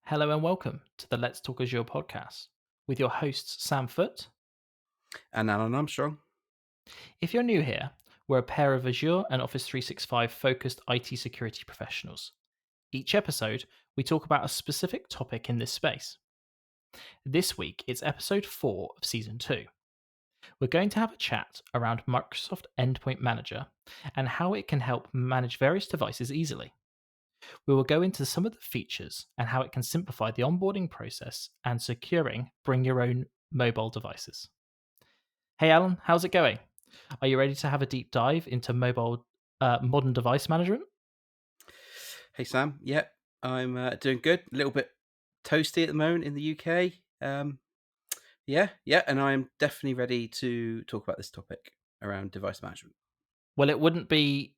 Hello and welcome to the Let's Talk Azure podcast with your hosts, Sam Foote. And Alan Armstrong. If you're new here, we're a pair of Azure and Office 365 focused IT security professionals. Each episode, we talk about a specific topic in this space. This week, it's episode 4 of season 2. We're going to have a chat around Microsoft Endpoint Manager and how it can help manage various devices easily. We will go into some of the features and how it can simplify the onboarding process and securing bring your own mobile devices. Hey, Alan, how's it going? Are you ready to have a deep dive into mobile modern device management? Hey, Sam. Yep, I'm doing good. A little bit toasty at the moment in the UK. Yeah, and I'm definitely ready to talk about this topic around device management. Well, it wouldn't be,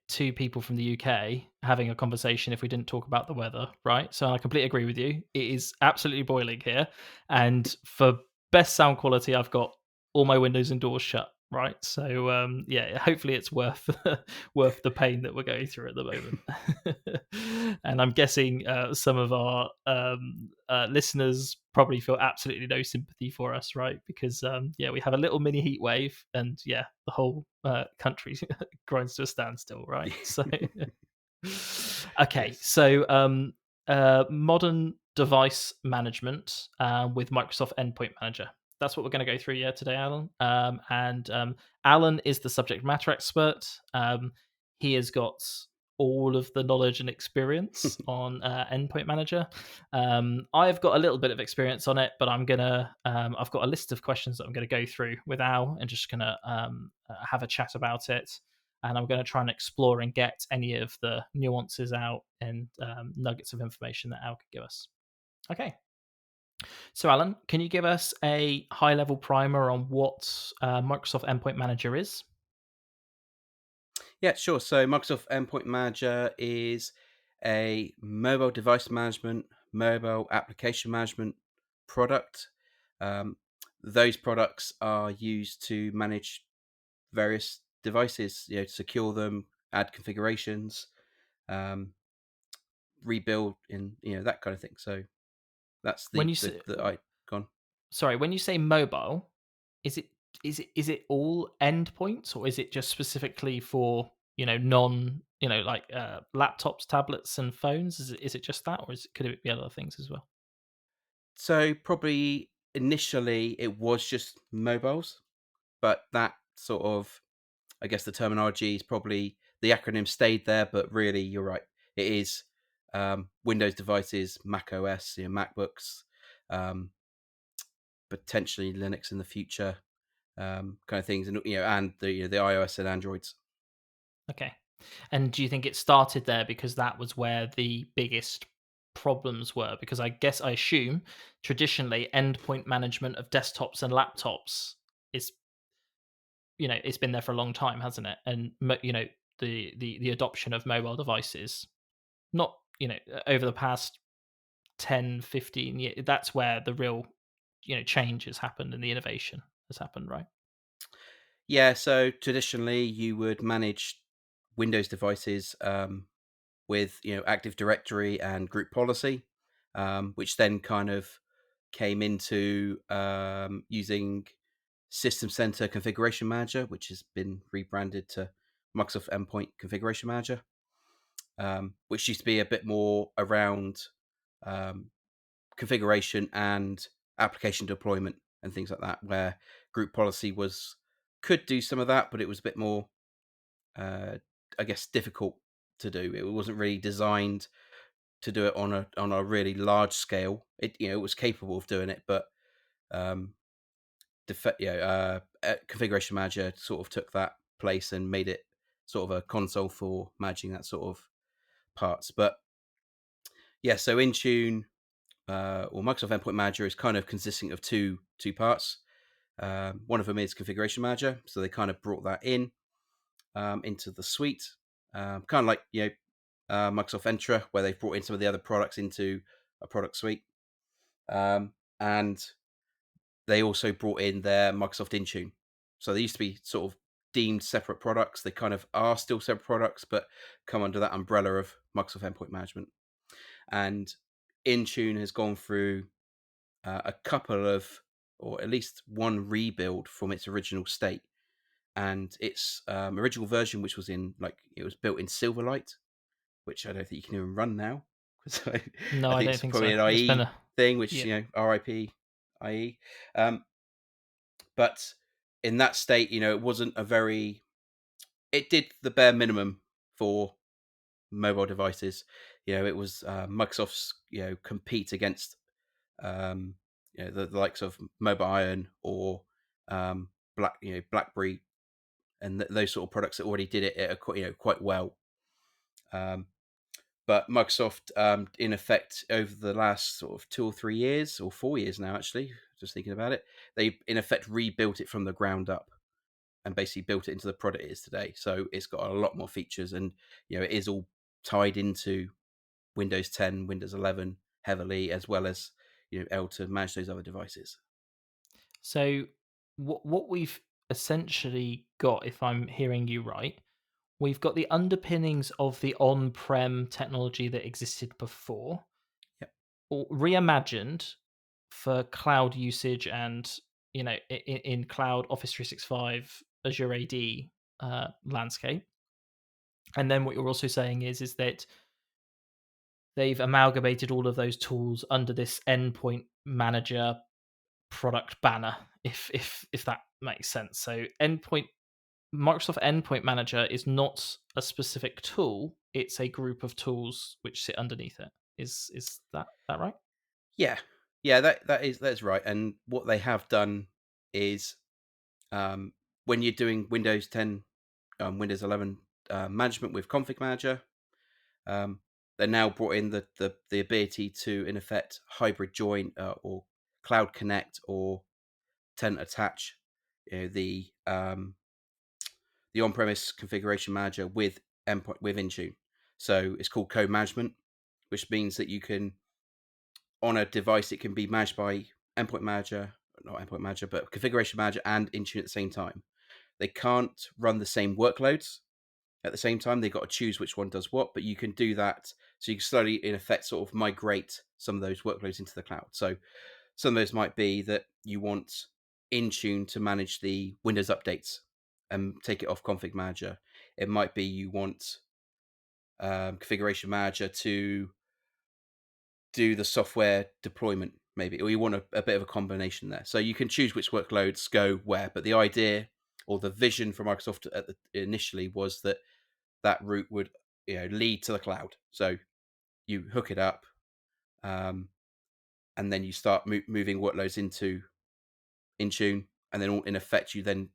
two people from the UK having a conversation if we didn't talk about the weather, right? So I completely agree with you. It is absolutely boiling here. And for best sound quality, I've got all my windows and doors shut, right? So yeah, hopefully it's worth worth the pain that we're going through at the moment. And I'm guessing some of our listeners probably feel absolutely no sympathy for us, right? Because yeah, we have a little mini heat wave, and yeah, the whole country grinds to a standstill, right? So, okay, Yes. so modern device management with Microsoft Endpoint Manager. That's what we're going to go through, yeah, today, Alan. And Alan is the subject matter expert. He has got all of the knowledge and experience on Endpoint Manager. I've got a little bit of experience on it, but I've got a list of questions that I'm going to go through with Al and just going to have a chat about it. And I'm going to try and explore and get any of the nuances out and nuggets of information that Al could give us. Okay. So, Alan, can you give us a high level primer on what Microsoft Endpoint Manager is? Yeah, sure. So Microsoft Endpoint Manager is a mobile device management, mobile application management product. Um, those products are used to manage various devices, to secure them, add configurations, um, rebuild, in that kind of thing. So that's When the you the say, the I gone. sorry, when you say mobile, is it is it all endpoints, or is it just specifically for non like laptops, tablets, and phones? Is it just that, or could it be other things as well? So probably initially it was just mobiles, but that sort of, I guess the terminology is probably the acronym stayed there, but really you're right. It is Windows devices, Mac OS, MacBooks, um, potentially Linux in the future, kind of things, and and the iOS and Androids. Okay. And do you think it started there because that was where the biggest problems were? Because I assume traditionally endpoint management of desktops and laptops is it's been there for a long time, hasn't it? And the adoption of mobile devices, not over the past 10, 15 years, that's where the real change has happened and the innovation has happened, right? Yeah, so traditionally you would manage Windows devices with Active Directory and group policy, which then kind of came into using System Center Configuration Manager, which has been rebranded to Microsoft Endpoint Configuration Manager, which used to be a bit more around um, configuration and application deployment and things like that, where group policy was could do some of that, but it was a bit more, uh, I guess, difficult to do. It wasn't really designed to do it on a really large scale. It was capable of doing it, but um, configuration manager sort of took that place and made it sort of a console for managing that sort of parts. But yeah, so Intune or Microsoft Endpoint Manager is kind of consisting of two parts. One of them is configuration manager, so they kind of brought that in into the suite, kind of like Microsoft Entra, where they've brought in some of the other products into a product suite. And they also brought in their Microsoft Intune. So they used to be sort of deemed separate products. They kind of are still separate products, but come under that umbrella of Microsoft Endpoint Management. And Intune has gone through a couple of, or at least one rebuild from its original state, and its original version, which was in like it was built in Silverlight, which I don't think you can even run now. So No, I I think don't it's think probably so. an It's been IE a thing, which yeah. RIP IE. Um, but in that state, it wasn't a very. It did the bare minimum for mobile devices. It was Microsoft's compete against the likes of Mobile Iron or BlackBerry and those sort of products that already did it at quite well. Um, but Microsoft, in effect, over the last sort of 2 or 3 years, or 4 years now, actually, just thinking about it, they in effect rebuilt it from the ground up and basically built it into the product it is today. So it's got a lot more features, and it is all tied into Windows 10, Windows 11 heavily, as well as able to manage those other devices. So what we've essentially got, if I'm hearing you right, we've got the underpinnings of the on-prem technology that existed before, Yep. or reimagined for cloud usage and in cloud Office 365 Azure AD landscape. And then what you're also saying is that they've amalgamated all of those tools under this endpoint manager product banner, if that makes sense. So endpoint Microsoft Endpoint Manager is not a specific tool; it's a group of tools which sit underneath it. Is that right? Yeah, yeah, that's right. And what they have done is, um, when you're doing Windows 10, Windows 11 management with Config Manager, um, they now brought in the ability to, in effect, hybrid join or Cloud Connect or Tenant attach the on-premise configuration manager with endpoint with Intune. So it's called co-management, which means that you can, on a device, it can be managed by endpoint manager, not endpoint manager, but configuration manager and Intune at the same time. They can't run the same workloads at the same time. They've got to choose which one does what, but you can do that. So you can slowly, in effect, sort of migrate some of those workloads into the cloud. So some of those might be that you want Intune to manage the Windows updates and take it off Config Manager. It might be you want Configuration Manager to do the software deployment, maybe, or you want a bit of a combination there. So you can choose which workloads go where. But the idea or the vision for Microsoft initially was that that route would lead to the cloud. So you hook it up, um, and then you start moving workloads into Intune, and then in effect you then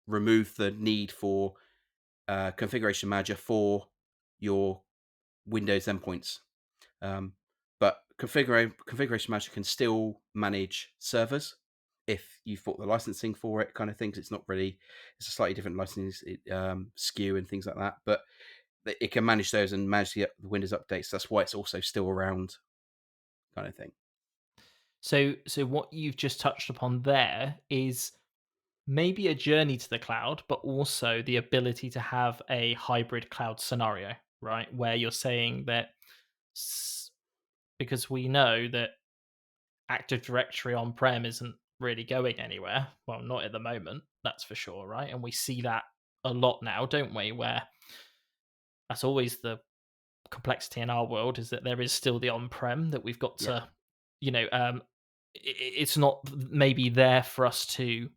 remove the need for configuration manager for your Windows endpoints. Um, but configuration manager can still manage servers if you've bought the licensing for it, kind of things. It's not really, it's a slightly different licensing SKU and things like that. But it can manage those and manage the Windows updates. That's why it's also still around, kind of thing. So what you've just touched upon there is maybe a journey to the cloud, but also the ability to have a hybrid cloud scenario, right? Where you're saying that because we know that Active Directory on prem isn't really going anywhere. Well, not at the moment, that's for sure, right? And we see that a lot now, don't we? Where that's always the complexity in our world is that there is still the on prem that we've got Yeah. to, you know, it's not maybe there for us to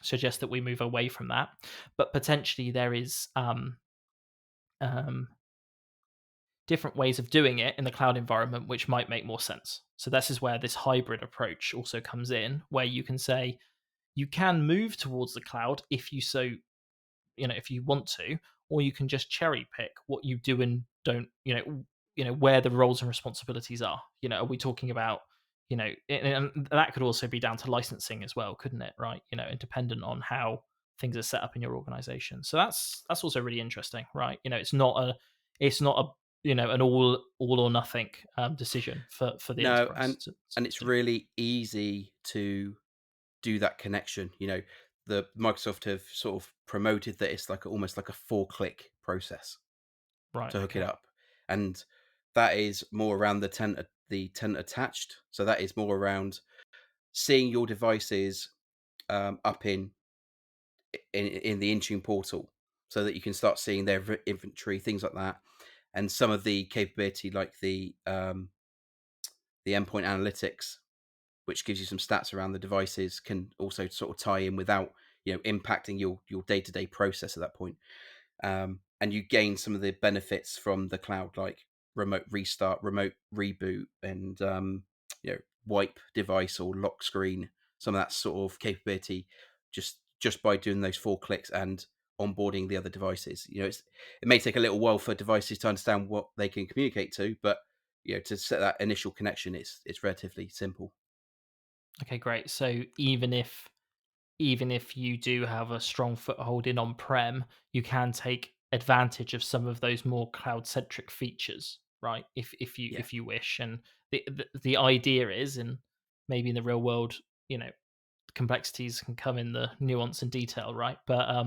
suggest that we move away from that, but potentially there is um, different ways of doing it in the cloud environment which might make more sense. So this is where this hybrid approach also comes in, where you can say you can move towards the cloud if you so if you want to, or you can just cherry pick what you do and don't, where the roles and responsibilities are. Are we talking about, and that could also be down to licensing as well, couldn't it? Right, and dependent on how things are set up in your organization. So that's also really interesting, right? It's not a an all or nothing decision for the No, enterprise and it's to do. really easy to do that connection. The Microsoft have sort of promoted that it's like almost like a 4-click process Right, to hook it okay. up, and that is more around the tenant the tenant attached. So that is more around seeing your devices up in the Intune portal, so that you can start seeing their inventory, things like that, and some of the capability like the endpoint analytics, which gives you some stats around the devices, can also sort of tie in without impacting your day to day process at that point. And you gain some of the benefits from the cloud, like remote restart, remote reboot, and wipe device or lock screen. Some of that sort of capability, just by doing those 4 clicks and onboarding the other devices. It may take a little while for devices to understand what they can communicate to, but to set that initial connection, it's relatively simple. Okay, great. So even if you do have a strong foothold in on-prem, you can take advantage of some of those more cloud-centric features, right? Yeah, if you wish. And the idea is, and maybe in the real world, you know, complexities can come in the nuance and detail, right? But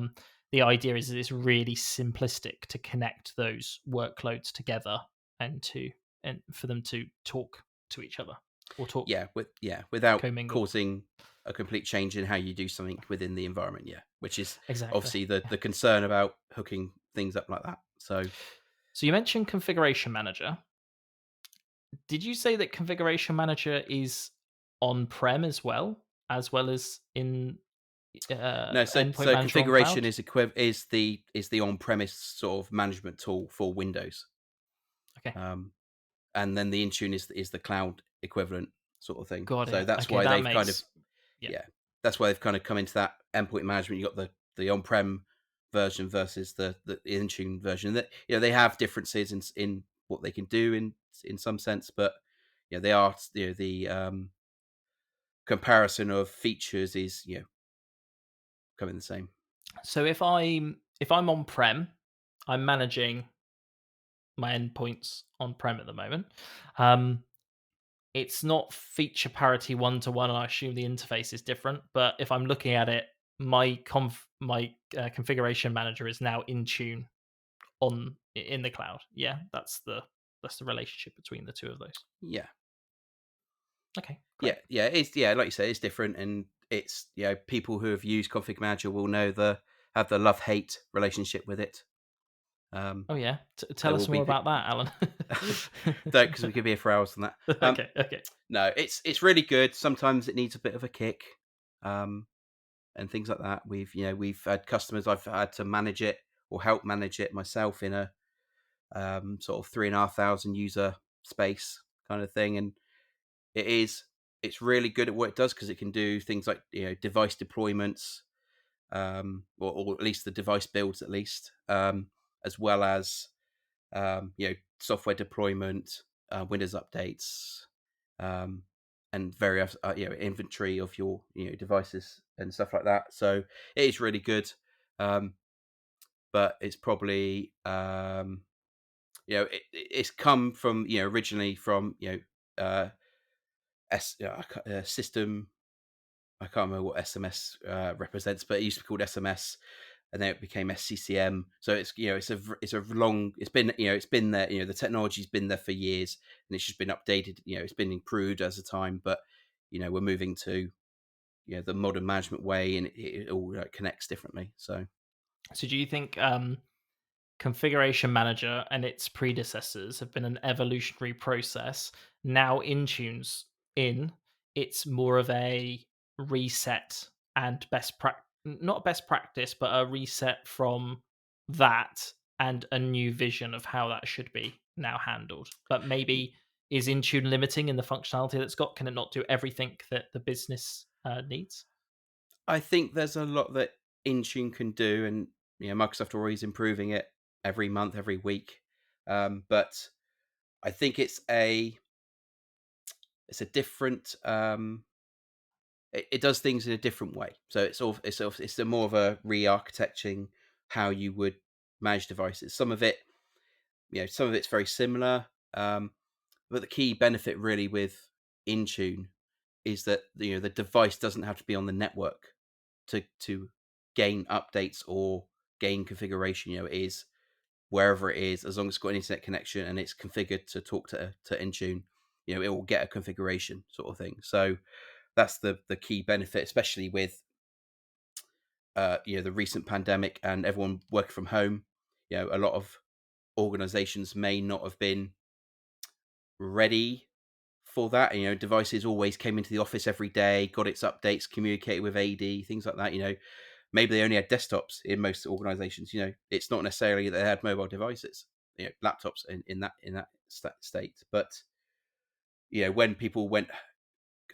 the idea is that it's really simplistic to connect those workloads together and for them to talk to each other or talk without commingle. causing a complete change in how you do something within the environment. Yeah, which is Exactly. obviously the Yeah. the concern about hooking things up like that. So So you mentioned configuration manager. Did you say that configuration manager is on-prem as well as in no, so endpoint so manager on configuration cloud? is the on-premise sort of management tool for Windows, Okay, um, and then the Intune is the cloud equivalent sort of thing. got So it. that's Okay, why that they've kind of makes yeah. yeah, that's why they've kind of come into that endpoint management. You got the on-prem version versus the Intune version. That they have differences in what they can do in some sense, but they are the comparison of features is coming the same. So if I'm on-prem, I'm managing my endpoints on-prem at the moment. Um, it's not feature parity one to one. I assume the interface is different, but if I'm looking at it, my configuration manager is now in tune in the cloud. Yeah, that's the relationship between the two of those. Yeah, Okay, great. yeah. It's like you say, it's different, and it's people who have used Config Manager will know have the love hate relationship with it. Um, Oh yeah, there tell will us be more about that, Alan. don't, because we could be here for hours on that. Okay, okay. No, it's really good. Sometimes it needs a bit of a kick, and things like that. We've had customers I've had to manage it or help manage it myself in a sort of 3,500 user space kind of thing, and it is it's really good at what it does because it can do things like device deployments, or at least the device builds, at least, as well as software deployment, Windows updates, um, and various inventory of your devices and stuff like that. So it is really good, um, but it's probably it's come from originally from system. I can't remember what SMS represents, but it used to be called SMS, and then it became SCCM. So it's been there. The technology's been there for years, and it's just been updated. It's been improved as a time, but we're moving to the modern management way, and it all connects differently. So So do you think Configuration Manager and its predecessors have been an evolutionary process? Now Intune's in, it's more of a reset and not best practice, but a reset from that and a new vision of how that should be now handled. But y- maybe is Intune limiting in the functionality that's got? Can it not do everything that the business needs? I think there's a lot that Intune can do, and Microsoft always improving it every month, every week. But I think it's a different. It does things in a different way. So it's a more of a re-architecting how you would manage devices. Some of it's very similar, but the key benefit really with Intune is that the device doesn't have to be on the network to gain updates or gain configuration. It is wherever it is, as long as it's got an internet connection and it's configured to talk to Intune. it will get a configuration sort of thing. So that's the key benefit, especially with the recent pandemic and everyone working from home. A lot of organizations may not have been ready for that. Devices always came into the office every day, got its updates, communicated with AD, things like that. Maybe they only had desktops in most organizations. It's not necessarily that they had mobile devices, laptops in that state. But when people went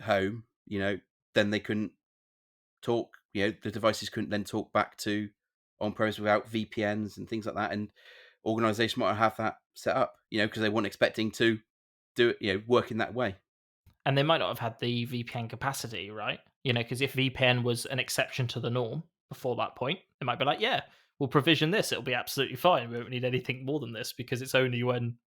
home, then they couldn't talk. The devices couldn't then talk back to on premise without VPNs and things like that. And organizations might have that set up, because they weren't expecting to do it, work in that way. And they might not have had the VPN capacity, right? Because if VPN was an exception to the norm before that point, it might be like, yeah, we'll provision this. It'll be absolutely fine. We won't need anything more than this because it's only when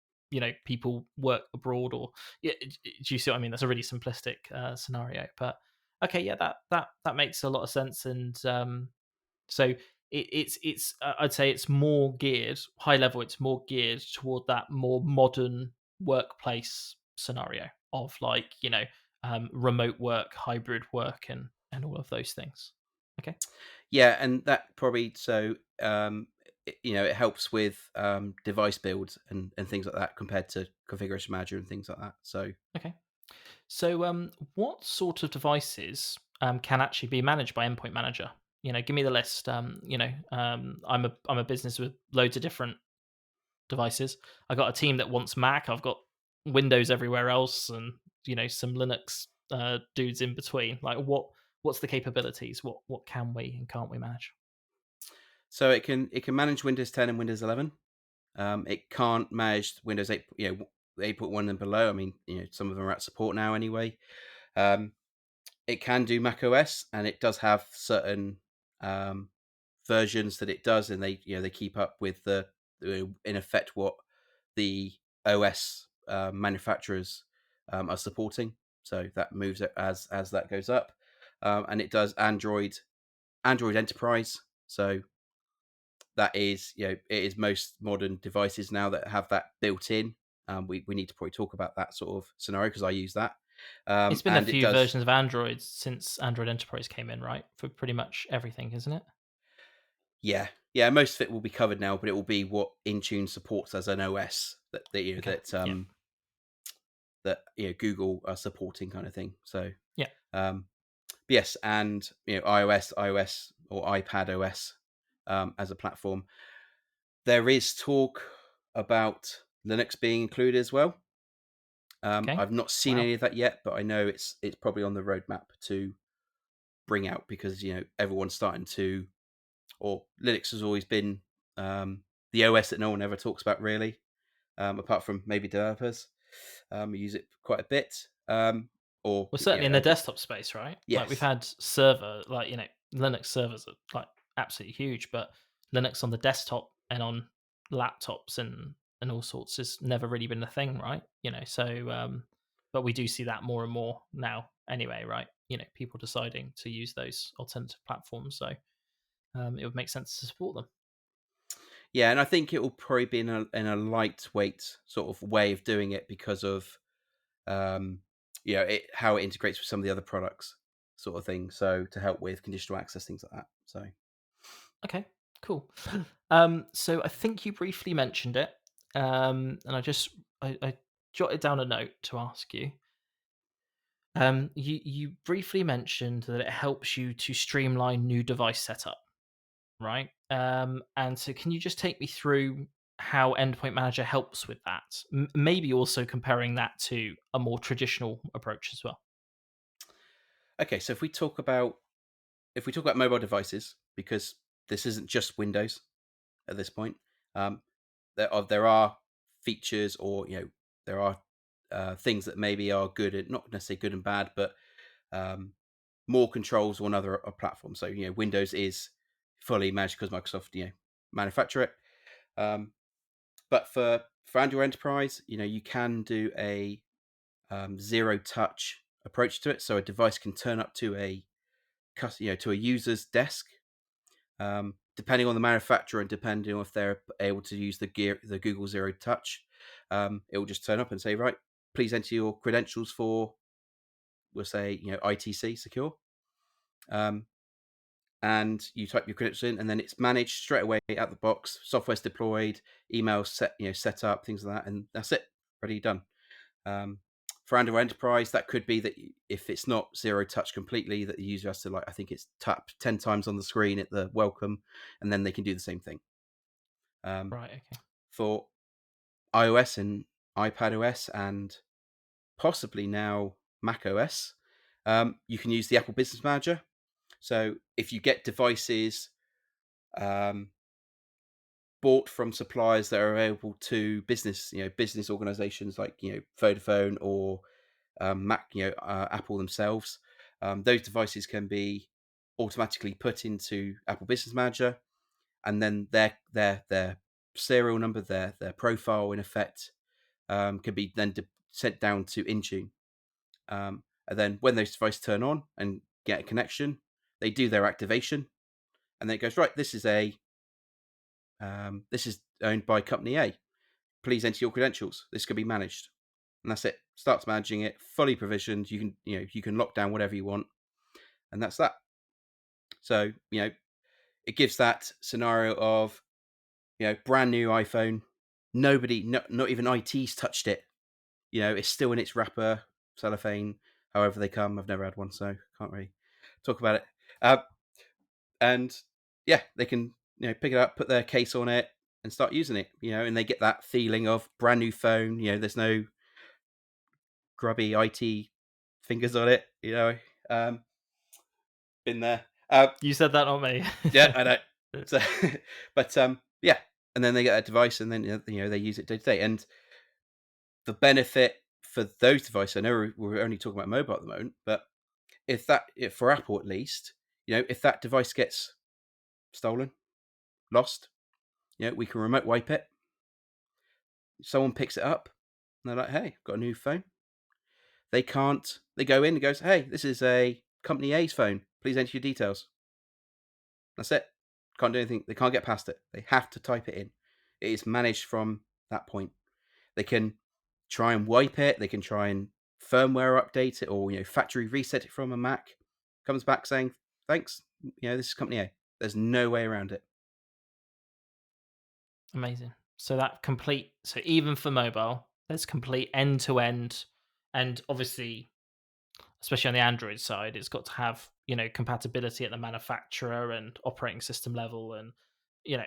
people work abroad or yeah. Do you see what I mean? That's a really simplistic scenario, but okay, yeah, that makes a lot of sense. And so I'd say it's more geared high level. It's more geared toward that more modern workplace scenario of like remote work, hybrid work, and all of those things. Okay. Yeah, and that probably it helps with device builds and things like that compared to configuration manager and things like that. So Okay. So what sort of devices can actually be managed by Endpoint Manager? Give me the list. I'm a business with loads of different devices. I got a team that wants Mac. I've got Windows everywhere else, and some Linux dudes in between. Like, what's the capabilities? What can we and can't we manage? it can manage Windows 10 and Windows 11. It can't manage Windows 8, 8.1 and below. I mean, some of them are at support now anyway. Um, it can do Mac OS, and it does have certain um, versions that it does, and they keep up with in effect what the OS manufacturers are supporting. So that moves it as that goes up, and it does Android Enterprise. So that is it is most modern devices now that have that built in. We need to probably talk about that sort of scenario because I use that, It's been a and it few does. versions of Android since Android Enterprise came in, right? For pretty much everything, isn't it? Yeah, yeah. Most of it will be covered now, but it will be what Intune supports as an OS Okay. Yeah. that Google are supporting kind of thing. So Yeah. um, yes, and iOS or iPad OS as a platform. There is talk about Linux being included as well. Okay. I've not seen Wow. any of that yet, but I know it's probably on the roadmap to bring out because everyone's starting to, or Linux has always been the OS that no one ever talks about really, apart from maybe developers. We use it quite a bit, or Well, certainly in the desktop space, right? Like we've yes, had Linux servers are like absolutely huge, but Linux on the desktop and on laptops and all sorts has never really been a thing, right? So but we do see that more and more now anyway, right? People deciding to use those alternative platforms, so it would make sense to support them. yeah, and I think it will probably be in a lightweight sort of way of doing it because of how it integrates with some of the other products, sort of thing. So to help with conditional access, things like that. So Okay, cool. So I think you briefly mentioned it, and I jotted down a note to ask you. You briefly mentioned that it helps you to streamline new device setup, right? And so can you just take me through how Endpoint Manager helps with that? Maybe also comparing that to a more traditional approach as well. okay, so if we talk about mobile devices, because this isn't just Windows at this point, um, there are features, or there are things that maybe are good and not necessarily good and bad, but um, more controls on other platforms. So Windows is fully managed because Microsoft manufacture it. Um, but for Android Enterprise, you can do a zero touch approach to it. So a device can turn up to to a user's desk, depending on the manufacturer and depending on if they're able to use the Google Zero Touch. It will just turn up and say, right. please enter your credentials for, we'll say, ITC secure. Um, and you type your credentials in, and then it's managed straight away out the box. Software's deployed, emails set up, things like that, and that's it, ready, done. For Android Enterprise, that could be that if it's not zero touch completely, that the user has to, like, I think it's tap 10 times on the screen at the welcome, and then they can do the same thing. Right. Okay. For iOS and iPad OS and possibly now Mac OS, you can use the Apple Business Manager. So if you get devices um, bought from suppliers that are available to business organizations like Vodafone or Mac, Apple themselves, those devices can be automatically put into Apple Business Manager, and then their serial number, their profile, in effect, can be then sent down to Intune. And then when those devices turn on and get a connection, they do their activation, and then it goes, right, this is owned by company A. Please enter your credentials. This can be managed, and that's it. Starts managing it, fully provisioned. You can lock down whatever you want, and that's that. So it gives that scenario of brand new iPhone. Nobody, not even IT's touched it. It's still in its wrapper, cellophane, however they come. I've never had one, so can't really talk about it. And yeah, they can pick it up, put their case on it, and start using it. And they get that feeling of brand new phone. There's no grubby IT fingers on it. Been there. You said that, not me. Yeah, I know. So, but yeah, and then they get a device, and then they use it day to day. And the benefit for those devices, I know we're only talking about mobile at the moment, but if for Apple at least, if that device gets stolen, lost, we can remote wipe it. Someone picks it up, and they're like, "Hey, got a new phone." They can't. They go in and goes, "Hey, this is a company A's phone. Please enter your details." That's it. Can't do anything. They can't get past it. They have to type it in. It is managed from that point. They can try and wipe it. They can try and firmware update it, or factory reset it from a Mac. Comes back saying, "Thanks. This is company A." There's no way around it. Amazing. So even for mobile, there's complete end to end, and obviously, especially on the Android side, it's got to have compatibility at the manufacturer and operating system level, and you know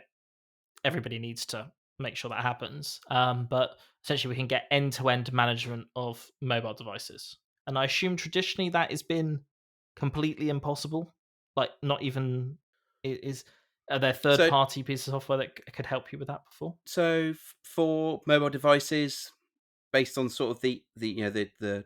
everybody needs to make sure that happens. But essentially, we can get end to end management of mobile devices, and I assume traditionally that has been completely impossible. Like, not even is are there third So, party pieces of software that could help you with that before? for mobile devices, based on sort of the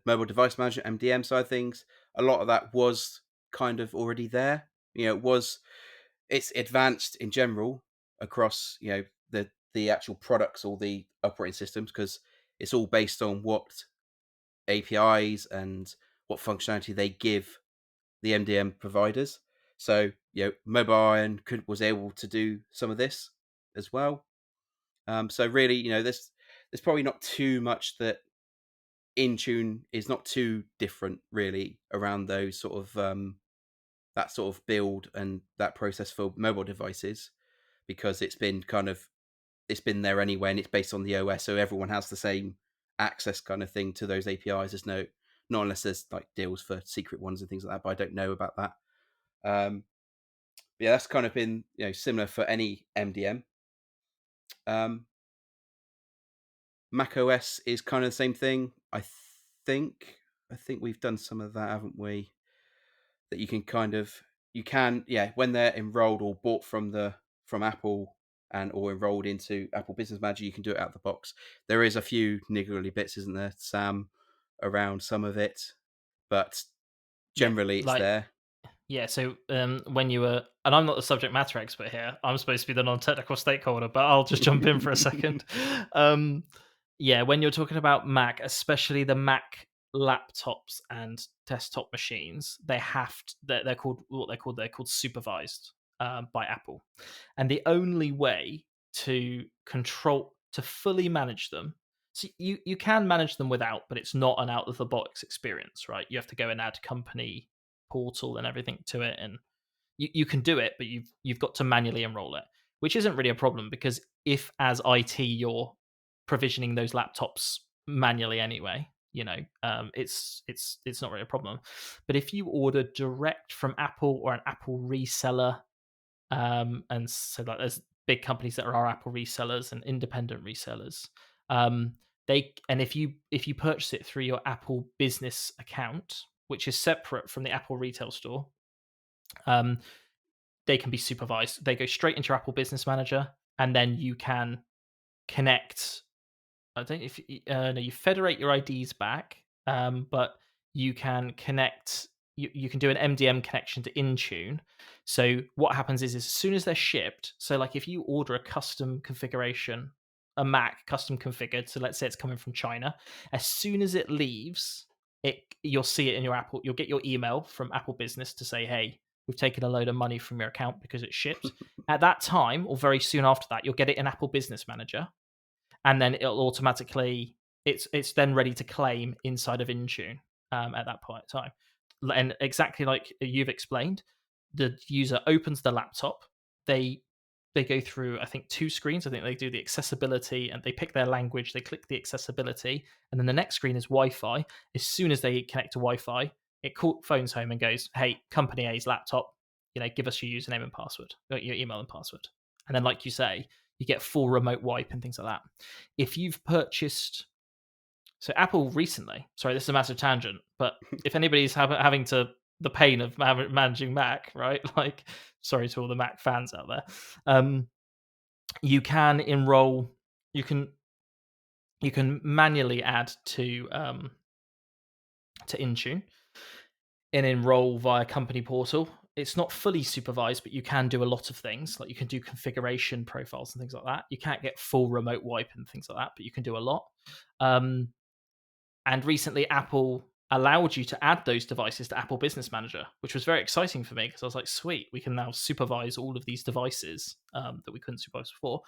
mobile device management MDM side of things, a lot of that was kind of already there. It's advanced in general across the actual products or the operating systems, because it's all based on what APIs and what functionality they give the MDM providers. So Mobile Iron was able to do some of this as well. So really, there's probably not too much that Intune is not too different really around those sort of that sort of build and that process for mobile devices, because it's been there anyway, and it's based on the OS, so everyone has the same access kind of thing to those APIs. There's not unless there's like deals for secret ones and things like that, but I don't know about that. Yeah, that's kind of been similar for any MDM. Um, Mac OS is kind of the same thing. Think I think we've done some of that, haven't we? That you can, yeah, when they're enrolled or bought from Apple and or enrolled into Apple Business Manager, you can do it out of the box. There is a few niggly bits, isn't there, Sam, around some of it, but Yeah, generally it's like there. yeah. So when you were, and I'm not the subject matter expert here. I'm supposed to be the non-technical stakeholder, but I'll just jump in for a second. Um, yeah, when you're talking about Mac, especially the Mac laptops and desktop machines, they're called what they're called supervised by Apple, and the only way to fully manage them. So you can manage them without, but it's not an out of the box experience, right? You have to go and add company portal and everything to it, and you can do it, but you've got to manually enroll it, which isn't really a problem because if as IT you're provisioning those laptops manually anyway, it's not really a problem. But if you order direct from Apple or an Apple reseller, and so like there's big companies that are Apple resellers and independent resellers. And if you purchase it through your Apple business account, which is separate from the Apple retail store, um, they can be supervised. They go straight into your Apple Business Manager, and then you can connect. I don't know if no, you federate your IDs back, but you can connect. You can do an MDM connection to Intune. So what happens is as soon as they're shipped, so like if you order a custom configuration, a Mac custom configured, so let's say it's coming from China, as soon as it leaves, you'll see it in your Apple. You'll get your email from Apple Business to say, "Hey, we've taken a load of money from your account because it's shipped." At that time, or very soon after that, you'll get it in Apple Business Manager, and then it'll automatically it's then ready to claim inside of Intune at that point in time. And exactly like you've explained, the user opens the laptop. They go through I think two screens. I think they do the accessibility and they pick their language. They click the accessibility, and then the next screen is Wi-Fi. As soon as they connect to Wi-Fi, it phones home and goes, "Hey, Company A's laptop, give us your username and password, your email and password." And then, like you say, you get full remote wipe and things like that. If you've purchased, so Apple recently, sorry, this is a massive tangent, but if anybody's having to the pain of managing Mac, right? Like, sorry to all the Mac fans out there. You can enroll, you can manually add to Intune and enroll via company portal. It's not fully supervised, but you can do a lot of things. Like you can do configuration profiles and things like that. You can't get full remote wipe and things like that, but you can do a lot. Um, and recently, Apple allowed you to add those devices to Apple Business Manager, which was very exciting for me because I was like, sweet, we can now supervise all of these devices that we couldn't supervise before.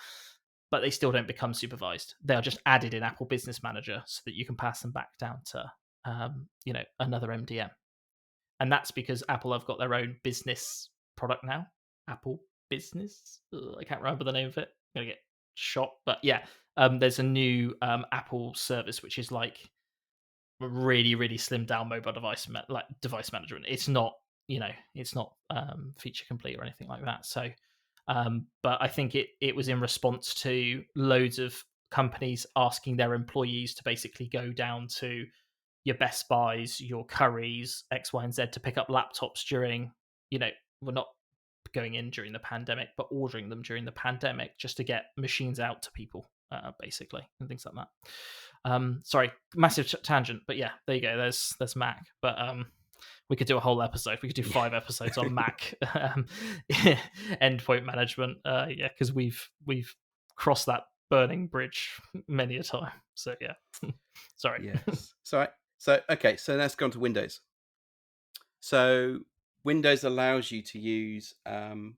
But they still don't become supervised. They are just added in Apple Business Manager so that you can pass them back down to another MDM. And that's because Apple have got their own business product now. Apple Business. Ugh, I can't remember the name of it. I'm gonna get shot, but yeah, there's a new Apple service which is like really, really slimmed down mobile device management. It's not feature complete or anything like that. So, but I think it was in response to loads of companies asking their employees to basically go down to your Best Buys, your Currys, X, Y, and Z to pick up laptops during, we're not going in during the pandemic, but ordering them during the pandemic just to get machines out to people, basically, and things like that. Sorry, massive tangent, but yeah, there you go. There's Mac, but we could do a whole episode. We could do 5 episodes on Mac endpoint management. Yeah, because we've crossed that burning bridge many a time. So yeah, sorry. Yes. So okay, so let's go on to Windows. So Windows allows you to use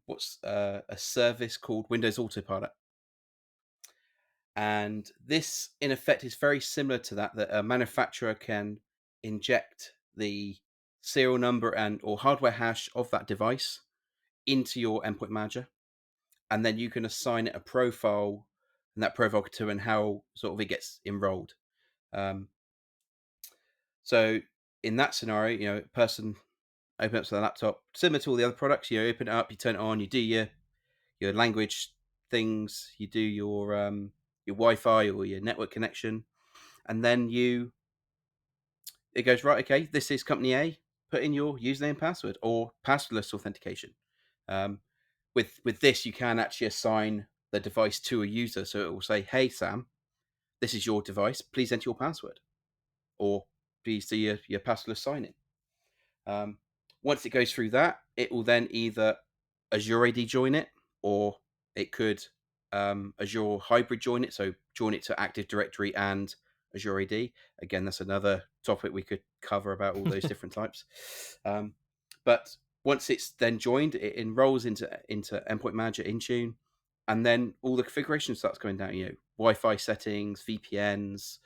what's a service called Windows Autopilot, and this in effect is very similar to that a manufacturer can inject the serial number and or hardware hash of that device into your endpoint manager, and then you can assign it a profile, and that profile can determine how sort of it gets enrolled. Um, so in that scenario, a person open up the laptop, similar to all the other products. You open it up, you turn it on, you do your language things, you do your Wi-Fi or your network connection, and then it goes right. Okay, this is company A. Put in your username and password or passwordless authentication. Um, with this, you can actually assign the device to a user, so it will say, "Hey Sam, this is your device. Please enter your password, or please do your passwordless sign in." Um, Once it goes through that, it will then either Azure AD join it, or it could Azure Hybrid join it. So join it to Active Directory and Azure AD. Again, that's another topic we could cover about all those different types. But once it's then joined, it enrolls into Endpoint Manager Intune, and then all the configuration starts going down. Wi-Fi settings, VPNs,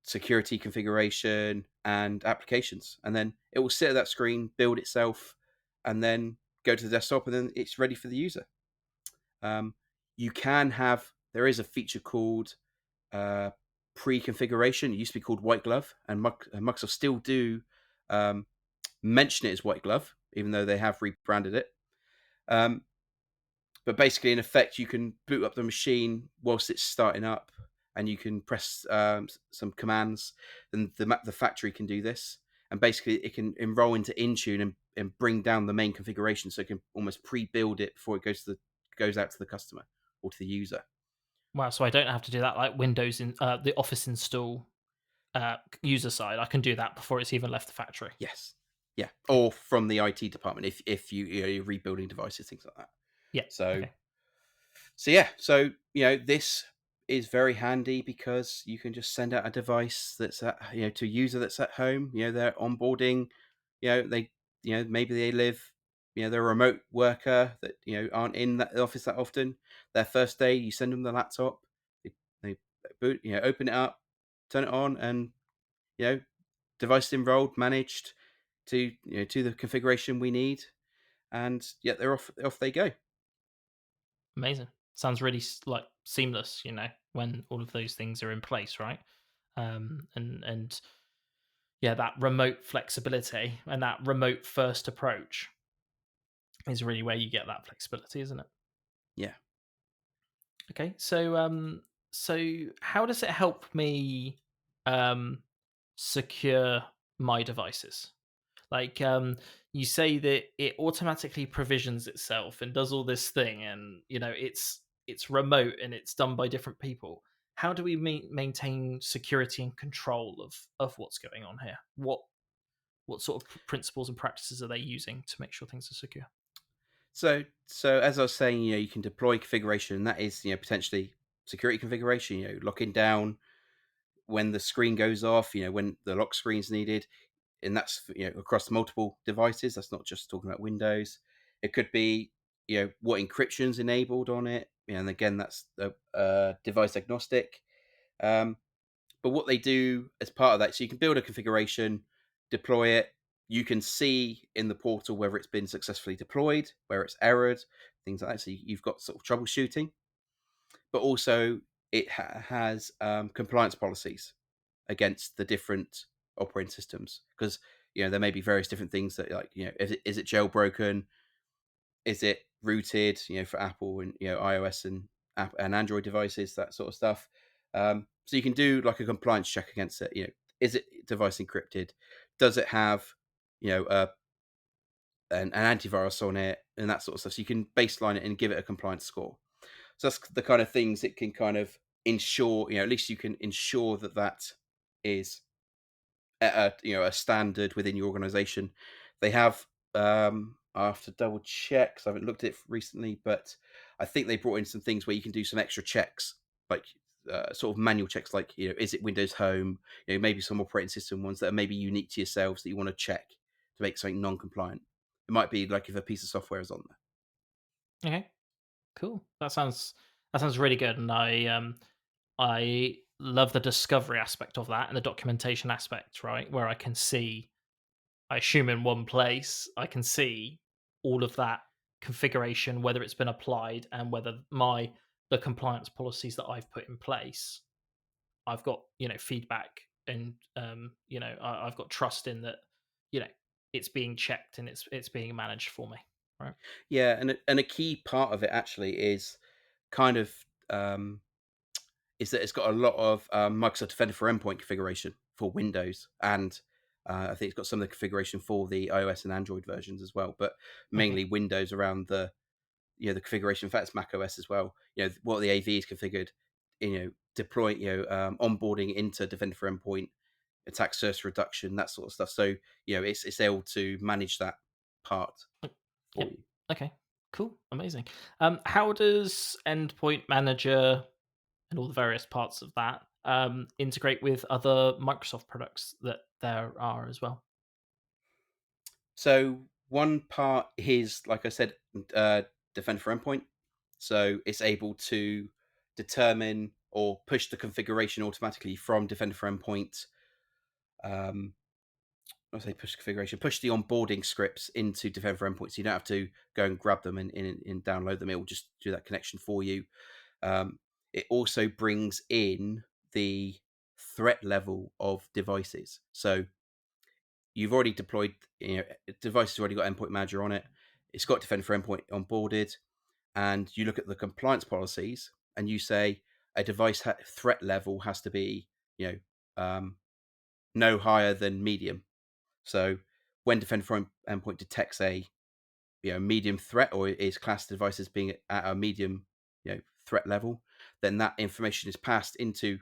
security configuration, and applications. And then it will sit at that screen, build itself, and then go to the desktop, and then it's ready for the user. Um, you can have there is a feature called uh, pre-configuration. It used to be called white glove, and Microsoft still do um, mention it as white glove, even though they have rebranded it. Um, but basically, in effect, you can boot up the machine whilst it's starting up, and you can press some commands. And the factory can do this, and basically, it can enroll into Intune and bring down the main configuration, so it can almost pre-build it before it goes out to the customer or to the user. Wow, so I don't have to do that like Windows in the Office install user side. I can do that before it's even left the factory. Yes, yeah, Okay. or from the IT department if you're rebuilding devices, things like that. Yeah. So Okay. this is very handy because you can just send out a device that's to a user that's at home. They're onboarding. They maybe they live. They're a remote worker that aren't in that office that often. Their first day, you send them the laptop. They boot. Open it up, turn it on, and you know device enrolled, managed to the configuration we need, and yeah, they're off they go. Amazing. Sounds really like seamless, when all of those things are in place, right? And yeah, that remote flexibility and that remote first approach is really where you get that flexibility, isn't it? Yeah. Okay, so how does it help me um, secure my devices? Like, you say that it automatically provisions itself and does all this thing, and it's remote and it's done by different people. How do we maintain security and control of what's going on here? What sort of principles and practices are they using to make sure things are secure? So as I was saying, you can deploy configuration, and that is potentially security configuration. Locking down when the screen goes off. When the lock screen is needed, and that's across multiple devices. That's not just talking about Windows. It could be what encryption's enabled on it. And again, that's device agnostic. Um, But what they do as part of that, so you can build a configuration, deploy it. You can see in the portal whether it's been successfully deployed, where it's errored, things like that. So you've got sort of troubleshooting, but also it has compliance policies against the different operating systems because there may be various different things that like is it jailbroken, is it rooted, for Apple and iOS and and Android devices, that sort of stuff. So you can do like a compliance check against it. Is it device encrypted? Does it have you know uh, an antivirus on it and that sort of stuff? So you can baseline it and give it a compliance score. So that's the kind of things it can kind of ensure. At least you can ensure that that is a standard within your organization. They have I have to double check because I haven't looked at it recently, but I think they brought in some things where you can do some extra checks, like sort of manual checks, like is it Windows Home? Maybe some operating system ones that are maybe unique to yourselves that you want to check to make something non-compliant. It might be like if a piece of software is on there. Okay, cool. That sounds really good, and I love the discovery aspect of that and the documentation aspect, right? Where I can see, I assume in one place, I can see all of that configuration, whether it's been applied and whether the compliance policies that I've put in place, I've got feedback and I've got trust in that, you know it's being checked and it's being managed for me, right? Yeah, and a key part of it actually is kind of um, is that it's got a lot of Microsoft Defender for Endpoint configuration for Windows, and I think it's got some of the configuration for the iOS and Android versions as well, but Okay. mainly Windows around the configuration. In fact, it's Mac OS as well. What the AV is configured, deploying, onboarding into Defender for Endpoint, attack surface reduction, that sort of stuff. So it's able to manage that part for Yep. you. Okay. Cool. Amazing. How does Endpoint Manager and all the various parts of that integrate with other Microsoft products that there are as well? So one part is, like I said, uh, Defender for Endpoint. So it's able to determine or push the configuration automatically from Defender for Endpoint. Um, I say push configuration, push the onboarding scripts into Defender for Endpoint, so you don't have to go and grab them and download them. It will just do that connection for you. Um, it also brings in the threat level of devices. So you've already deployed, device has already got Endpoint Manager on it. It's got Defender for Endpoint onboarded, and you look at the compliance policies and you say a device threat level has to be, no higher than medium. So when Defender for Endpoint detects a medium threat, or is classed the device as being at a medium threat level, then that information is passed into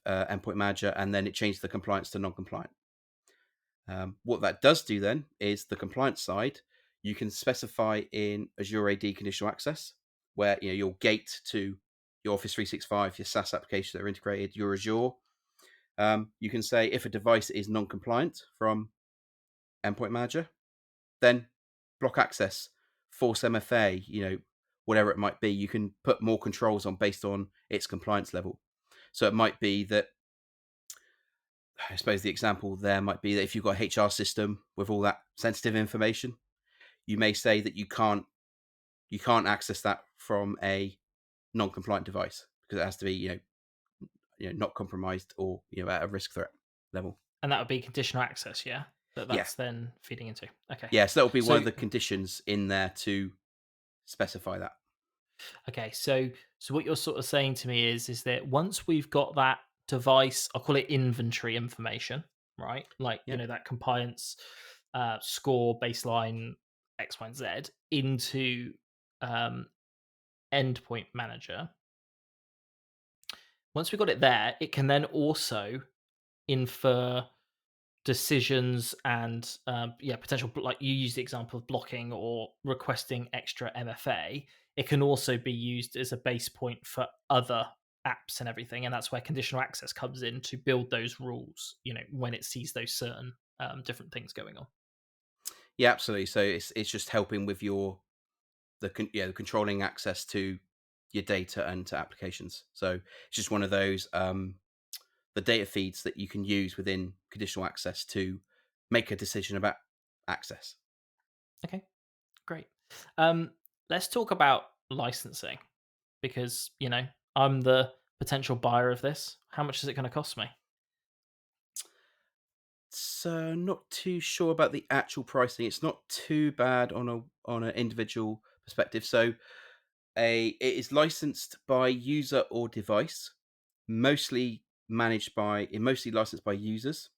Endpoint Manager, and then it changes the compliance to non-compliant. What that does do then is the compliance side. You can specify in Azure AD conditional access, where your gate to your Office 365, your SaaS applications that are integrated, your Azure. You can say if a device is non-compliant from Endpoint Manager, then block access, force MFA, whatever it might be. You can put more controls on based on its compliance level. So it might be that, I suppose the example there might be that if you've got a HR system with all that sensitive information, you may say that you can't access that from a non-compliant device because it has to be not compromised or at a risk threat level. And that would be conditional access, yeah? Yeah, That's then feeding into. Okay. yeah. So that will be one So of the conditions in there to specify that. okay, so what you're sort of saying to me is that once we've got that device, I'll call it inventory information, right? Like, Yeah. that compliance score baseline X, Y, and Z into um, Endpoint Manager. Once we've got it there, it can then also infer decisions and potential, like you use the example of blocking or requesting extra MFA. It can also be used as a base point for other apps and everything, and that's where conditional access comes in to build those rules, when it sees those certain different things going on. Yeah, absolutely. So it's just helping with the controlling access to your data and to applications. So it's just one of those the data feeds that you can use within conditional access to make a decision about access. Okay, great. um let's talk about licensing, because I'm the potential buyer of this. How much is it going to cost me? So not too sure about the actual pricing. It's not too bad on an individual perspective. So it is licensed by user or device, mostly licensed by users,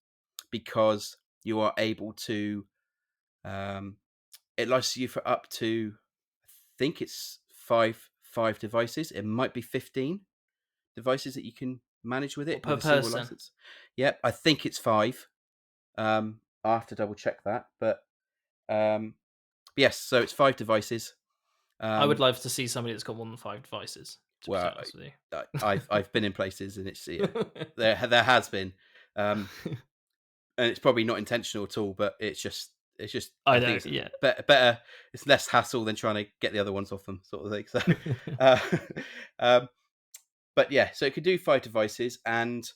because you are able to it licenses you for up to, I think it's five devices. It might be 15 devices that you can manage with What, it per with a single person? license. Yep, I think it's five. I have to double check that, but um, yes, so it's five devices. I would Um, love to see somebody that's got more than 5 devices, to be well, honest with I've been in places and it's you. there has been, um, and it's probably not intentional at all, but it's just I I think know, it's yeah. better. It's less hassle than trying to get the other ones off them, sort of thing. So, uh, um, but yeah, so it can do five devices, and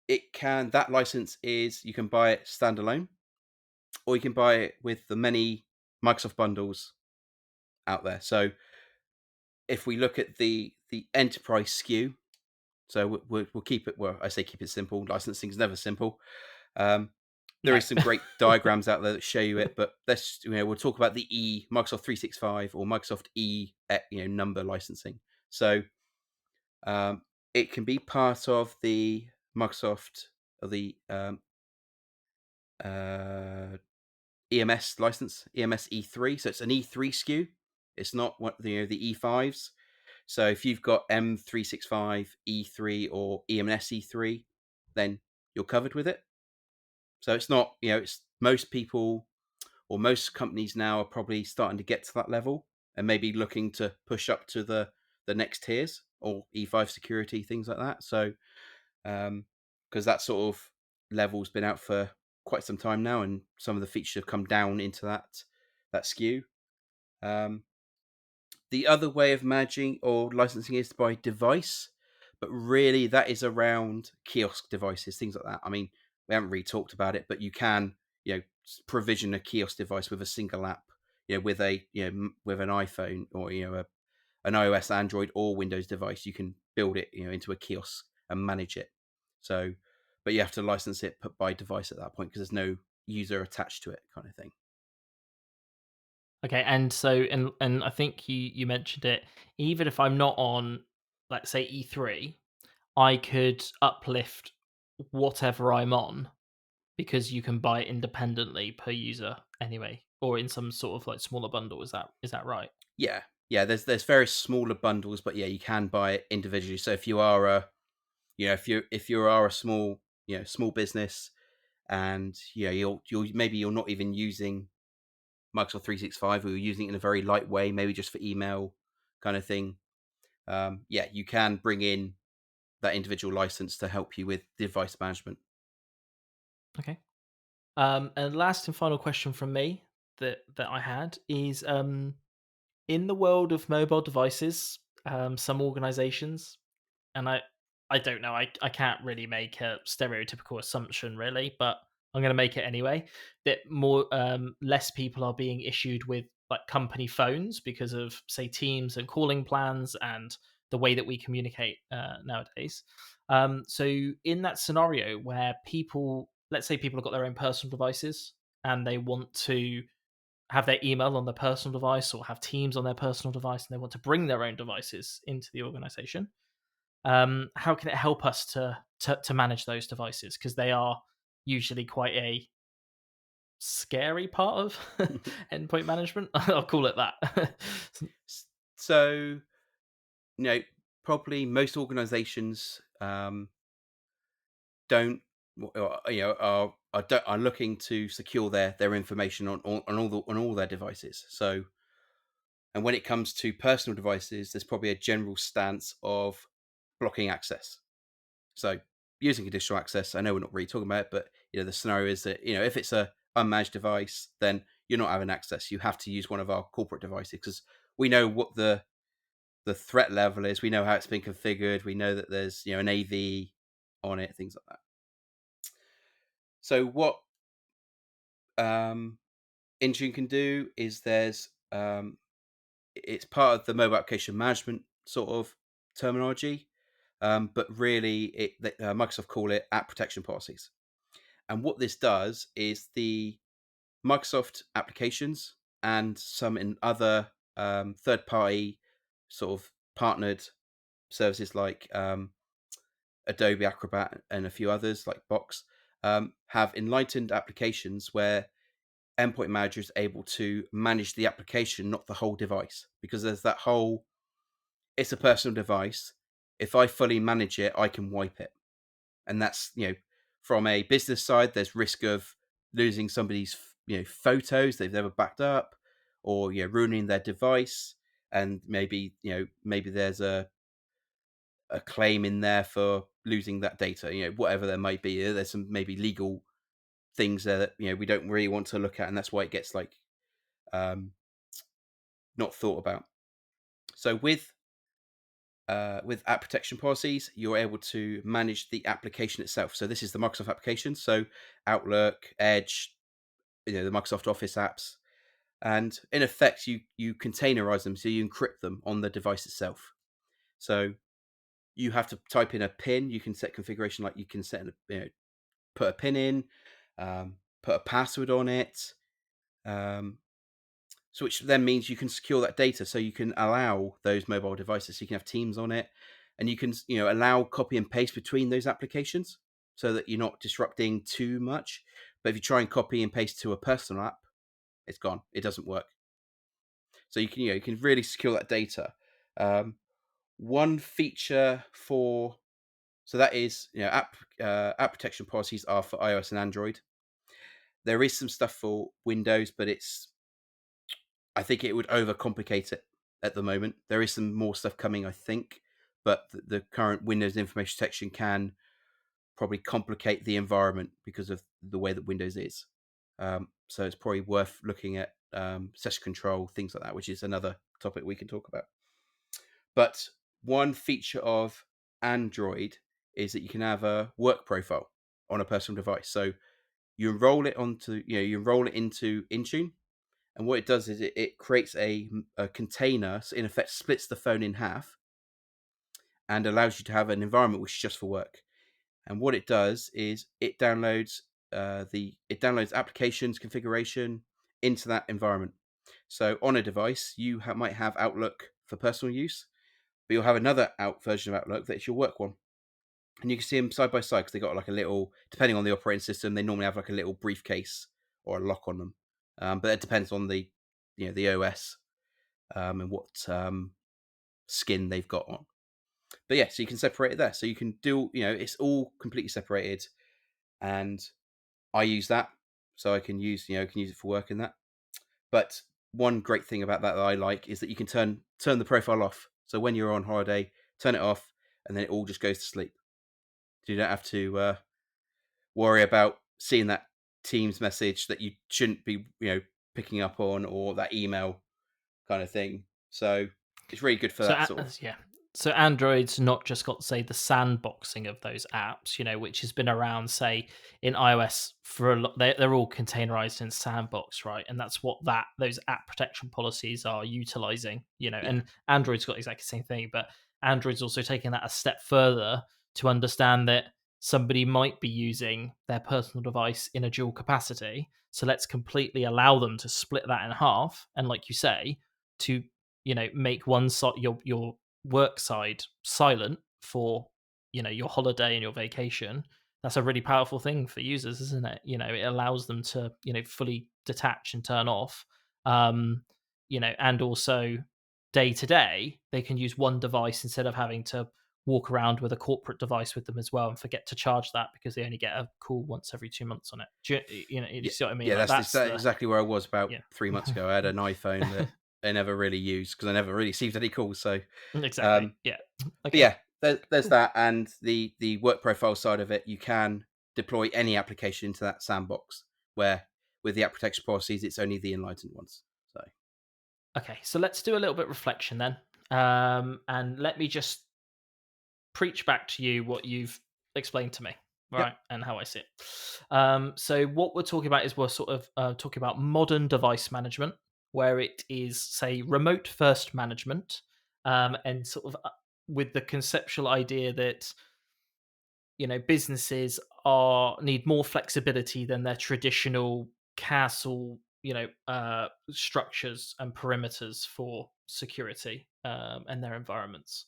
that license is, you can buy it standalone, or you can buy it with the many Microsoft bundles out there. So if we look at the enterprise SKU, so we'll keep it. Well, I say keep it simple. Licensing is never simple. Um, there No. is some great diagrams out there that show you it, but we'll talk about the Microsoft 365 or Microsoft number licensing. So um, it can be part of the Microsoft of the uh, EMS license, EMS E3. So it's an E3 SKU. It's not what the E5s. So if you've got M365 E3 or EMS E3, then you're covered with it. So it's not, it's most people or most companies now are probably starting to get to that level and maybe looking to push up to the next tiers or E5 security, things like that. So because that sort of level's been out for quite some time now, and some of the features have come down into that SKU. Um, The other way of managing or licensing is by device, but really that is around kiosk devices, things like that. I mean, we haven't really talked about it, but you can, provision a kiosk device with a single app, with a, with an iPhone or, an iOS, Android, or Windows device. You can build it, into a kiosk and manage it. So, but you have to license it by device at that point because there's no user attached to it, kind of thing. Okay, and so and I think you mentioned it. Even if I'm not on, let's say E3, I could uplift whatever I'm on because you can buy it independently per user anyway, or in some sort of like smaller bundle. Is that right? Yeah, yeah. There's various smaller bundles, but yeah, you can buy it individually. So if you are a, if you are a small, small business, and you'll maybe you're not even using Microsoft 365, or you're using it in a very light way, maybe just for email kind of thing. Yeah, you can bring in that individual license to help you with device management. Okay. And last and final question from me that I had is in the world of mobile devices, some organizations, and I don't know, I can't really make a stereotypical assumption really, but I'm going to make it anyway, that more less people are being issued with like company phones because of say Teams and calling plans and the way that we communicate nowadays. So in that scenario where people, let's say people have got their own personal devices and they want to have their email on their personal device or have Teams on their personal device and they want to bring their own devices into the organization, how can it help us to manage those devices? Because they are usually quite a scary part of endpoint management. I'll call it that. So, probably most organizations don't are looking to secure their information on all their devices. So, and when it comes to personal devices, there's probably a general stance of blocking access. So, using conditional access, I know we're not really talking about it, but the scenario is that if it's a unmanaged device, then you're not having access. You have to use one of our corporate devices because we know what the threat level is. We know how it's been configured. We know that there's an AV on it, things like that. So what Intune can do is it's part of the mobile application management sort of terminology, but really Microsoft call it app protection policies. And what this does is the Microsoft applications and some in other third party sort of partnered services like Adobe Acrobat and a few others like Box have enlightened applications where Endpoint Manager is able to manage the application, not the whole device, because there's that whole it's a personal device. If I fully manage it, I can wipe it, and that's from a business side, there's risk of losing somebody's photos they've never backed up, or ruining their device, and maybe there's a claim in there for losing that data, whatever there might be. There's some maybe legal things there that we don't really want to look at, and that's why it gets like um, not thought about. So with app protection policies, you're able to manage the application itself. So this is the Microsoft application. So Outlook, Edge, the Microsoft Office apps, and in effect, you containerize them, so you encrypt them on the device itself. So you have to type in a pin. You can set configuration like you can set put a pin in, put a password on it. Um, so which then means you can secure that data, so you can allow those mobile devices. So you can have Teams on it, and you can allow copy and paste between those applications, so that you're not disrupting too much. But if you try and copy and paste to a personal app, it's gone. It doesn't work. So you can you can really secure that data. Um, One feature for so that is app protection policies are for iOS and Android. There is some stuff for Windows, but I think it would overcomplicate it at the moment. There is some more stuff coming, I think, but the current Windows information protection can probably complicate the environment because of the way that Windows is. So it's probably worth looking at session control, things like that, which is another topic we can talk about. But one feature of Android is that you can have a work profile on a personal device. So you enroll it onto, you enroll it into Intune, and what it does is it creates a container, so in effect splits the phone in half and allows you to have an environment which is just for work. And what it does is it downloads applications configuration into that environment. So on a device, you might have Outlook for personal use, but you'll have another version of Outlook that's your work one. And you can see them side by side because they got like a little, depending on the operating system, they normally have like a little briefcase or a lock on them. But it depends on the OS and what skin they've got on. But yeah, so you can separate it there. So you can do, it's all completely separated, and I use that, so I can use it for work and that. But one great thing about that I like is that you can turn the profile off. So when you're on holiday, turn it off, and then it all just goes to sleep. So you don't have to worry about seeing that Teams message that you shouldn't be, picking up on, or that email kind of thing. So it's really good for So that sort of. yeah. So Android's not just got, say, the sandboxing of those apps, which has been around, say, in iOS for a lot. They're all containerized in Sandbox, right? And that's what those app protection policies are utilizing. Yeah, And Android's got exactly the same thing, but Android's also taking that a step further to understand that somebody might be using their personal device in a dual capacity. So let's completely allow them to split that in half, and like you say, to make one side, your work side, silent for your holiday and your vacation. That's a really powerful thing for users, isn't it? It allows them to fully detach and turn off. And also day to day they can use one device instead of having to walk around with a corporate device with them as well and forget to charge that because they only get a call once every 2 months on it. You yeah, see what I mean? yeah. Like, That's that's the exactly where I was about yeah. 3 months ago. I had an iPhone that I never really used because I never really received any calls. So, Exactly. um, Yeah. but Okay. yeah, there's Cool. that, and the work profile side of it. You can deploy any application into that sandbox. Where with the app protection policies, it's only the enlightened ones. So Okay. So let's do a little bit of reflection then, and let me just preach back to you what you've explained to me, yep, right, and how I see it. So what we're talking about is we're sort of talking about modern device management, where it is, say, remote first management, and sort of with the conceptual idea that businesses are need more flexibility than their traditional castle structures and perimeters for security, and their environments.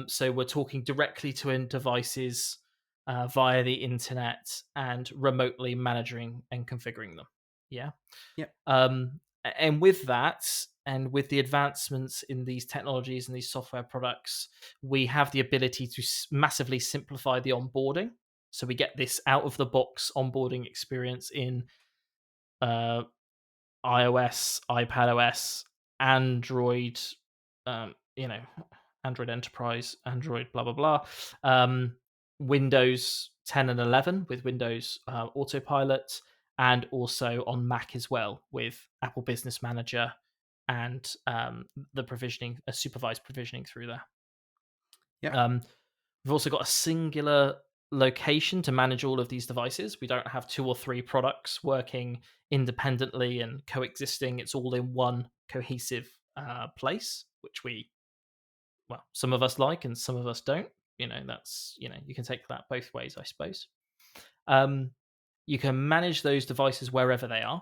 So we're talking directly to end devices via the internet and remotely managing and configuring them. Yeah. yep, And with that, and with the advancements in these technologies and these software products, we have the ability to massively simplify the onboarding. So we get this out of the box onboarding experience in uh, iOS, iPadOS, Android, um, you know, Android Enterprise, Android, blah blah blah, um, Windows 10 and 11 with Windows Autopilot, and also on Mac as well with Apple Business Manager and the provisioning, a supervised provisioning through there. yep. Um, we've also got a singular location to manage all of these devices. We don't have two or three products working independently and coexisting. It's all in one cohesive place, which some of us like and some of us don't. That's, you can take that both ways, I suppose. Um, you can manage those devices wherever they are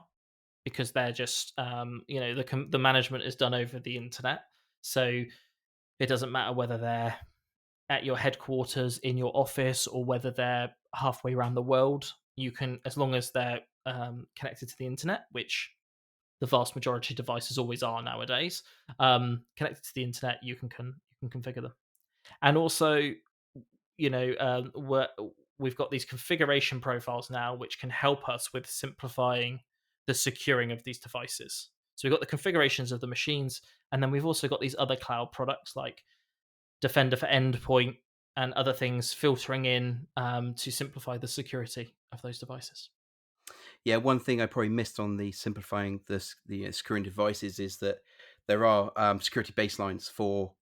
because they're just, the management is done over the internet. So it doesn't matter whether they're at your headquarters in your office or whether they're halfway around the world. You can, as long as they're connected to the internet, which the vast majority of devices always are nowadays, connected to the internet, you can configure them. And also, we've got these configuration profiles now, which can help us with simplifying the securing of these devices. So we've got the configurations of the machines, and then we've also got these other cloud products like Defender for Endpoint and other things filtering in to simplify the security of those devices. Yeah, one thing I probably missed on the simplifying the securing devices is that there are security baselines for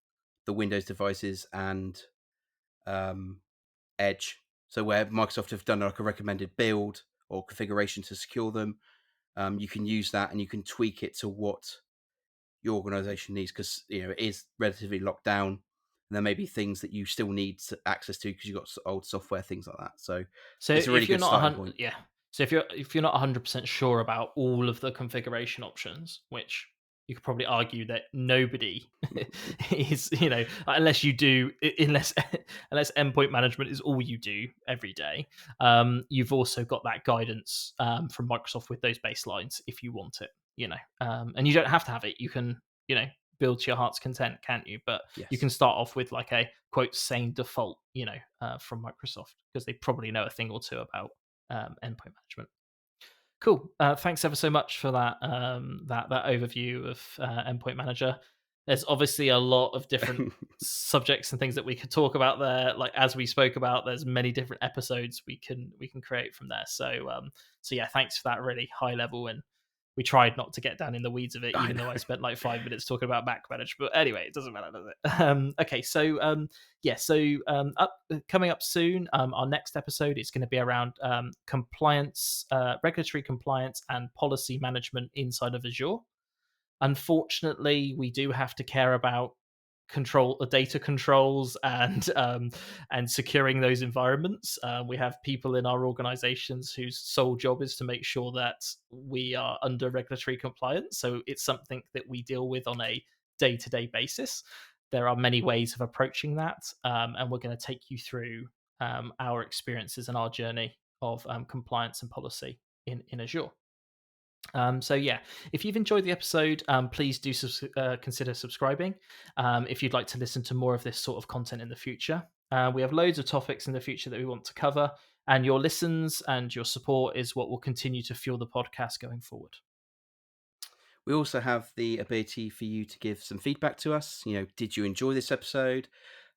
the Windows devices and um, Edge. So where Microsoft have done like a recommended build or configuration to secure them, you can use that and you can tweak it to what your organization needs, because it is relatively locked down. And there may be things that you still need access to because you've got old software, things like that. So So it's a really if you're good not a starting hundred, point. yeah. So if you're not 100% sure about all of the configuration options, which you could probably argue that nobody is, unless you do, unless unless endpoint management is all you do every day. You've also got that guidance from Microsoft with those baselines if you want it. And you don't have to have it. You can, you know, build to your heart's content, can't you? But you Yes. can start off with like a quote sane default, from Microsoft because they probably know a thing or two about endpoint management. Cool. Thanks ever so much for that overview of Endpoint Manager. There's obviously a lot of different subjects and things that we could talk about there. Like as we spoke about, there's many different episodes we can create from there. So yeah, thanks for that really high level, and we tried not to get down in the weeds of it, I even know. though I spent like 5 minutes talking about Mac Manage. But anyway, it doesn't matter, does it? Okay, yeah, coming up soon, our next episode is going to be around compliance, regulatory compliance, and policy management inside of Azure. Unfortunately, we do have to care about data controls and securing those environments. We have people in our organizations whose sole job is to make sure that we are under regulatory compliance. So it's something that we deal with on a day-to-day basis. There are many ways of approaching that, and we're going to take you through our experiences and our journey of compliance and policy in Azure. So yeah, if you've enjoyed the episode, please do consider subscribing. If you'd like to listen to more of this sort of content in the future, we have loads of topics in the future that we want to cover, and your listens and your support is what will continue to fuel the podcast going forward. We also have the ability for you to give some feedback to us. Did you enjoy this episode?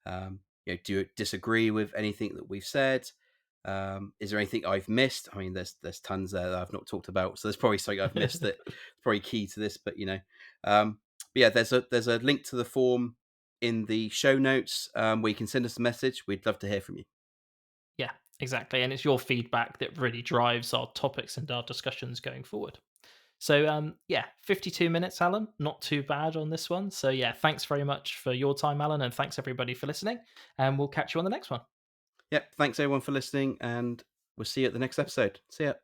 Do you disagree with anything that we've said? Is there anything I've missed? I mean, there's tons there that I've not talked about, so there's probably something I've missed that is probably key to this. But yeah, there's a link to the form in the show notes where you can send us a message. We'd love to hear from you. Yeah, exactly, and it's your feedback that really drives our topics and our discussions going forward. So yeah, 52 minutes, Alan. Not too bad on this one. So yeah, thanks very much for your time, Alan, and thanks everybody for listening. And we'll catch you on the next one. Yep, thanks everyone for listening, and we'll see you at the next episode. See ya.